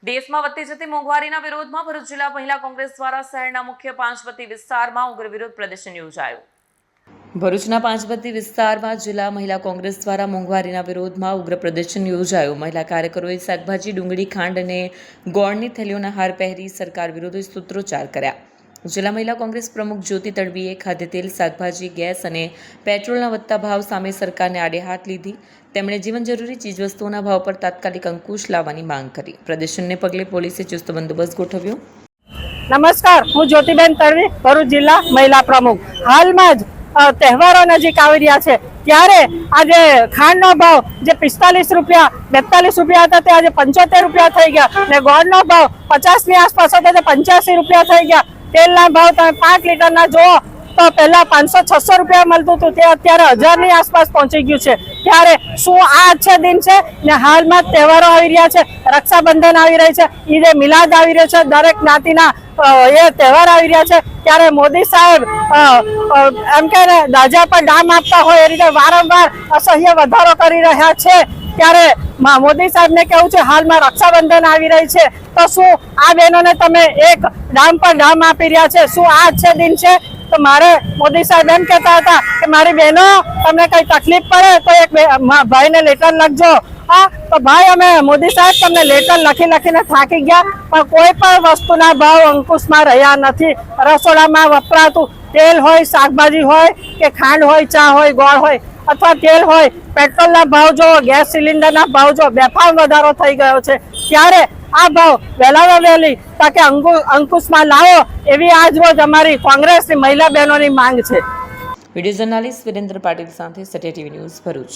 દેશમાં વધતી જતી મોંઘવારીના વિરોધમાં ભરૂચ જિલ્લા મહિલા કોંગ્રેસ દ્વારા શહેરના મુખ્ય પાંચબત્તી વિસ્તારમાં ઉગ્ર વિરોધ પ્રદર્શન યોજાયું। ભરૂચના પાંચબત્તી વિસ્તારમાં જિલ્લા મહિલા કોંગ્રેસ દ્વારા મોંઘવારીના વિરોધમાં ઉગ્ર પ્રદર્શન યોજાયું। મહિલા કાર્યકરોએ શાકભાજી, ડુંગળી, ખાંડ અને ગોળની થેલીઓના હાર પહેરી સરકાર વિરોધી સૂત્રોચ્ચાર કર્યા। જિલ્લા મહિલા કોંગ્રેસ પ્રમુખ જ્યોતિ તડવીએ ખાદ્યતેલ, શાકભાજી, ગેસ અને પેટ્રોલના વધતા ભાવ સામે સરકારને આડે હાથ લીધી। તેમણે જીવન જરૂરી ચીજવસ્તુઓના ભાવ પર તાત્કાલિક અંકુશ લાવવાની માંગ કરી। પ્રદર્શનને પગલે પોલીસે ચુસ્ત બંદોબસ્ત ગોઠવ્યો। નમસ્કાર, હું જ્યોતિબેન તડવી, ભરૂચ જિલ્લા મહિલા પ્રમુખ। હાલમાં જ તહેવારો નજીક આવી રહ્યા છે ત્યારે આજે ખાંડનો ભાવ જે 45 રૂપિયા 42 રૂપિયા હતા તે આજે 75 રૂપિયા થઈ ગયા ને ગોળનો ભાવ 50 ની આસપાસ હતો તે 85 રૂપિયા થઈ ગયા। તેલના ભાવ તમે 5 લીટરના જુઓ તો પહેલા 500-600 રૂપિયા મળતું હતું તે અત્યારે 1000 ની આસપાસ પહોંચી ગયું છે। ત્યારે શું આ અચ્છા દિન છે ને હાલમાં તહેવારો આવી રહ્યા છે, રક્ષાબંધન આવી રહી છે, ઈદ એ મિલાદ આવી રહ્યો છે, દરેક જ્ઞાતિના એ તહેવાર આવી રહ્યા છે ત્યારે મોદી સાહેબ એમ કે દાજા પર ડામ આપતા હોય એ રીતે વારંવાર અસહ્ય વધારો કરી રહ્યા છે। ત્યારે મોદી સાહેબને કહેવું છે હાલમાં રક્ષાબંધન આવી રહી છે તો શું આ બહેનોને તમે એક ડામ પર ડામ આપી રહ્યા છે? શું આ અચ્છા દિન છે? તો મારે મોદી સાહેબ એમ કહેતા હતા કે મારી બહેનો તમને કઈ તકલીફ પડે તો એક ભાઈને લેટર લખજો। હા, તો ભાઈ અમે મોદી સાહેબ તમને લેટર લખીને થાકી ગયા પણ કોઈ પણ વસ્તુના ભાવ અંકુશમાં રહ્યા નથી। રસોડામાં વપરાતું તેલ હોય, શાકભાજી હોય કે ખાંડ હોય, ચા હોય, ગોળ હોય અથવા તેલ હોય, પેટ્રોલના ભાવ જો, ગેસ સિલિન્ડરના ભાવ જો બેફામ વધારો થઈ ગયો છે। ત્યારે આ ભાવ વહેલામાં વહેલી તાકે અંકુશમાં લાવો એવી આજ રોજ અમારી કોંગ્રેસની મહિલા બહેનોની માંગ છે। વિડીયો જર્નાલિસ્ટ વિરેન્દ્ર પાટીલ સાથે સત્ય ટીવી ન્યૂઝ ભરૂચ।